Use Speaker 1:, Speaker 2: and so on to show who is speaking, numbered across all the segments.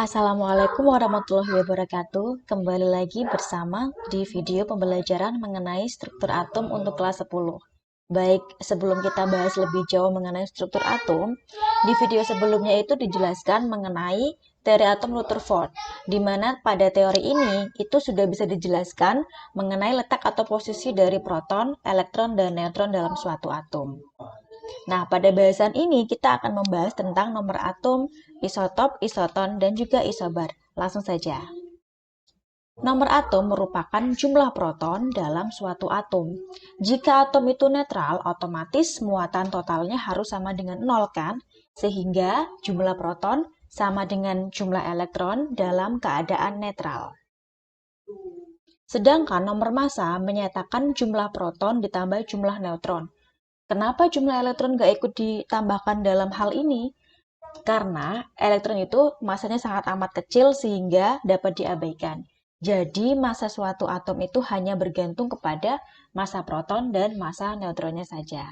Speaker 1: Assalamualaikum warahmatullahi wabarakatuh. Kembali lagi bersama di video pembelajaran mengenai struktur atom untuk kelas 10. Baik, sebelum kita bahas lebih jauh mengenai struktur atom, di video sebelumnya itu dijelaskan mengenai teori atom Rutherford, di mana pada teori ini itu sudah bisa dijelaskan mengenai letak atau posisi dari proton, elektron, dan neutron dalam suatu atom. Nah, pada bahasan ini kita akan membahas tentang nomor atom, isotop, isoton, dan juga isobar. Langsung saja. Nomor atom merupakan jumlah proton dalam suatu atom. Jika atom itu netral, otomatis muatan totalnya harus sama dengan 0 kan? Sehingga jumlah proton sama dengan jumlah elektron dalam keadaan netral. Sedangkan nomor massa menyatakan jumlah proton ditambah jumlah neutron. Kenapa jumlah elektron nggak ikut ditambahkan dalam hal ini? Karena elektron itu masanya sangat amat kecil sehingga dapat diabaikan. Jadi massa suatu atom itu hanya bergantung kepada massa proton dan massa neutronnya saja.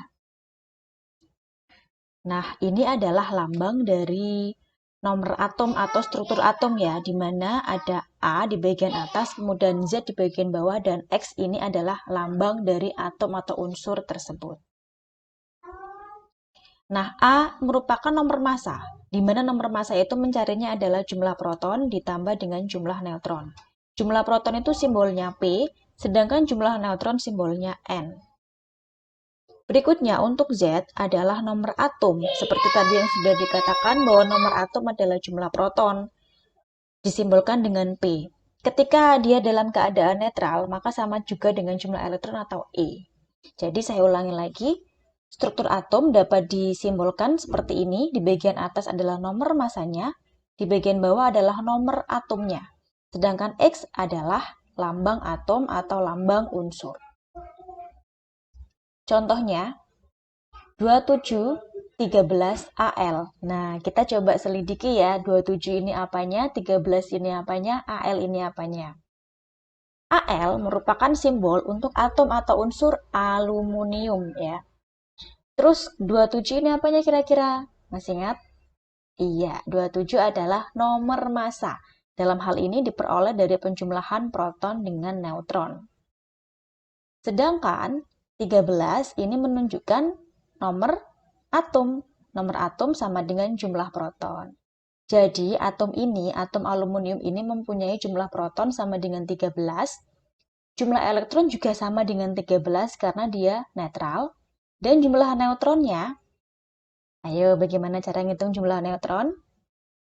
Speaker 1: Nah, ini adalah lambang dari nomor atom atau struktur atom ya, di mana ada A di bagian atas, kemudian Z di bagian bawah, dan X ini adalah lambang dari atom atau unsur tersebut. Nah, A merupakan nomor massa, di mana nomor massa itu mencarinya adalah jumlah proton ditambah dengan jumlah neutron. Jumlah proton itu simbolnya P, sedangkan jumlah neutron simbolnya N. Berikutnya untuk Z adalah nomor atom. Seperti tadi yang sudah dikatakan bahwa nomor atom adalah jumlah proton, disimbolkan dengan P. Ketika dia dalam keadaan netral, maka sama juga dengan jumlah elektron atau E. Jadi saya ulangi lagi, struktur atom dapat disimbolkan seperti ini. Di bagian atas adalah nomor massanya, di bagian bawah adalah nomor atomnya. Sedangkan X adalah lambang atom atau lambang unsur. Contohnya, 27, 13 Al. Nah, kita coba selidiki ya, 27 ini apanya, 13 ini apanya, Al ini apanya. Al merupakan simbol untuk atom atau unsur aluminium ya. Terus 27 ini apanya kira-kira? Masih ingat? Iya, 27 adalah nomor massa. Dalam hal ini diperoleh dari penjumlahan proton dengan neutron. Sedangkan 13 ini menunjukkan nomor atom. Nomor atom sama dengan jumlah proton. Jadi atom ini, atom aluminium ini mempunyai jumlah proton sama dengan 13. Jumlah elektron juga sama dengan 13 karena dia netral. Dan jumlah neutronnya, ayo bagaimana cara ngitung jumlah neutron?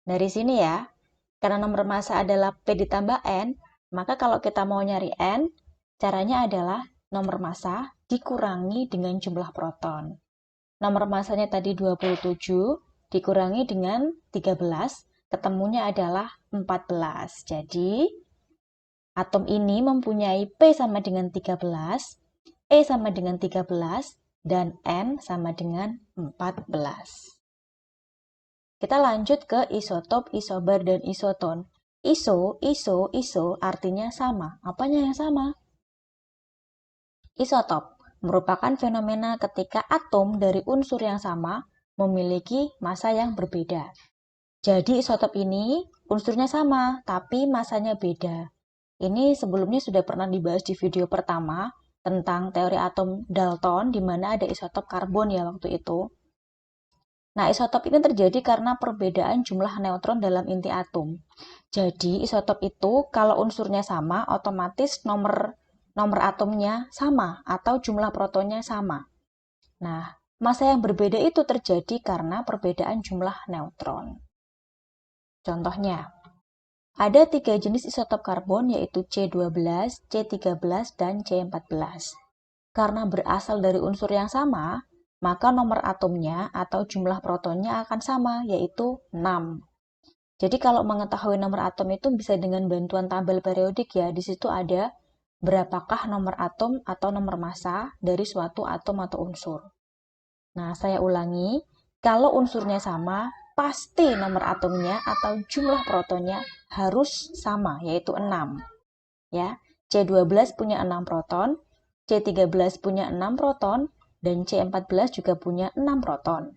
Speaker 1: Dari sini ya, karena nomor massa adalah P ditambah N, maka kalau kita mau nyari N, caranya adalah nomor massa dikurangi dengan jumlah proton. Nomor massanya tadi 27, dikurangi dengan 13, ketemunya adalah 14. Jadi, atom ini mempunyai P sama dengan 13, E sama dengan 13, dan N sama dengan 14. Kita lanjut ke isotop, isobar, dan isoton. Iso artinya sama. Apanya yang sama? Isotop merupakan fenomena ketika atom dari unsur yang sama memiliki massa yang berbeda. Jadi isotop ini unsurnya sama, tapi massanya beda. Ini sebelumnya sudah pernah dibahas di video pertama tentang teori atom Dalton, di mana ada isotop karbon ya waktu itu. Nah, isotop ini terjadi karena perbedaan jumlah neutron dalam inti atom. Jadi, isotop itu kalau unsurnya sama, otomatis nomor atomnya sama atau jumlah protonnya sama. Nah, massa yang berbeda itu terjadi karena perbedaan jumlah neutron. Contohnya, ada 3 jenis isotop karbon yaitu C12, C13, dan C14. Karena berasal dari unsur yang sama, maka nomor atomnya atau jumlah protonnya akan sama, yaitu 6. Jadi kalau mengetahui nomor atom itu bisa dengan bantuan tabel periodik ya. Di situ ada berapakah nomor atom atau nomor massa dari suatu atom atau unsur. Nah, saya ulangi, kalau unsurnya sama, pasti nomor atomnya atau jumlah protonnya harus sama, yaitu 6. Ya, C12 punya 6 proton, C13 punya 6 proton, dan C14 juga punya 6 proton.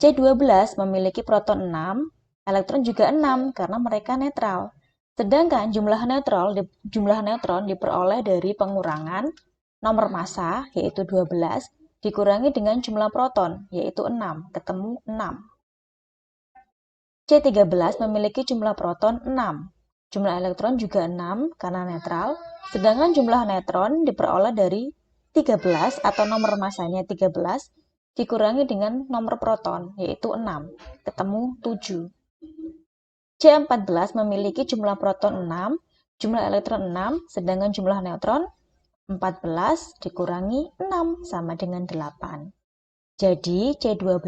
Speaker 1: C12 memiliki proton 6, Elektron juga 6 karena mereka netral. Sedangkan jumlah neutron diperoleh dari pengurangan nomor massa, yaitu 12, dikurangi dengan jumlah proton, yaitu 6, ketemu 6. C13 memiliki jumlah proton 6. Jumlah elektron juga 6 karena netral, sedangkan jumlah neutron diperoleh dari 13 atau nomor massanya 13 dikurangi dengan nomor proton, yaitu 6, ketemu 7. C14 memiliki jumlah proton 6, jumlah elektron 6, sedangkan jumlah neutron 14 dikurangi 6 sama dengan 8. Jadi C12,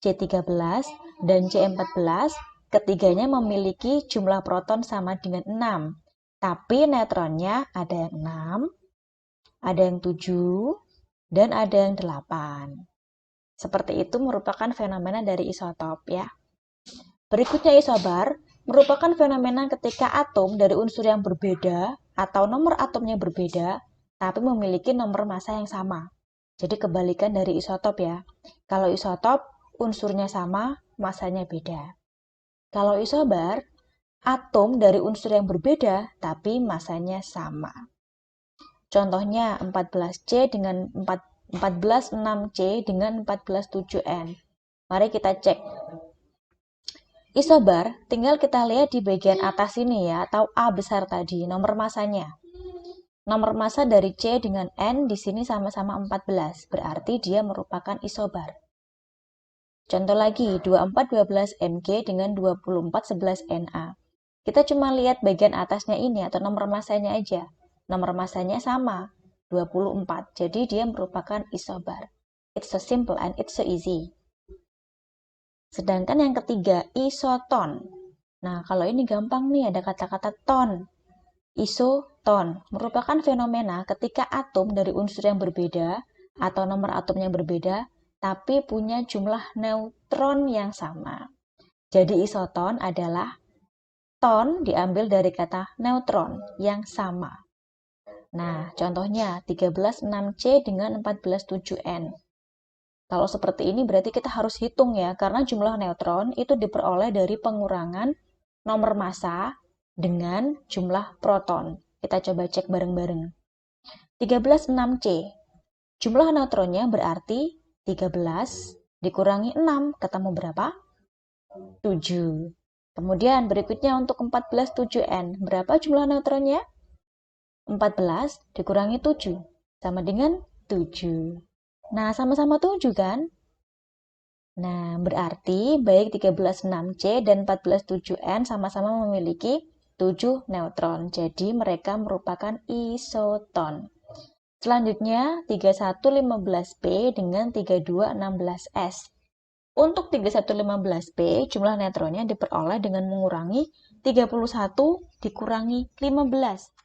Speaker 1: C13, dan C14 ketiganya memiliki jumlah proton sama dengan 6. Tapi neutronnya ada yang 6, ada yang 7, dan ada yang 8. Seperti itu merupakan fenomena dari isotop ya. Berikutnya isobar merupakan fenomena ketika atom dari unsur yang berbeda atau nomor atomnya berbeda, tapi memiliki nomor massa yang sama. Jadi kebalikan dari isotop ya. Kalau isotop, unsurnya sama, massanya beda. Kalau isobar, atom dari unsur yang berbeda, tapi massanya sama. Contohnya 14C dengan 146C dengan 147N. Mari kita cek. Isobar, tinggal kita lihat di bagian atas ini ya, atau A besar tadi, nomor massanya. Nomor massa dari C dengan N di sini sama-sama 14, berarti dia merupakan isobar. Contoh lagi, 2412Mg dengan 2411Na. Kita cuma lihat bagian atasnya ini atau nomor massanya aja. Nomor massanya sama, 24, jadi dia merupakan isobar. It's so simple and it's so easy. Sedangkan yang ketiga, isoton. Nah, kalau ini gampang nih, ada kata-kata ton. Isoton merupakan fenomena ketika atom dari unsur yang berbeda atau nomor atomnya berbeda, tapi punya jumlah neutron yang sama. Jadi isoton adalah ton diambil dari kata neutron yang sama. Nah, contohnya 136C dengan 147N. Kalau seperti ini berarti kita harus hitung ya, karena jumlah neutron itu diperoleh dari pengurangan nomor massa dengan jumlah proton. Kita coba cek bareng-bareng. 136C. Jumlah neutronnya berarti 13 dikurangi 6, ketemu berapa? 7. Kemudian berikutnya untuk 147N, berapa jumlah neutronnya? 14 dikurangi 7, sama dengan 7. Nah, sama-sama 7 kan? Nah, berarti baik 136C dan 147N sama-sama memiliki 7 neutron. Jadi, mereka merupakan isoton. Selanjutnya, 3115P dengan 3216S. Untuk 3115P, jumlah neutronnya diperoleh dengan mengurangi 31 dikurangi 15.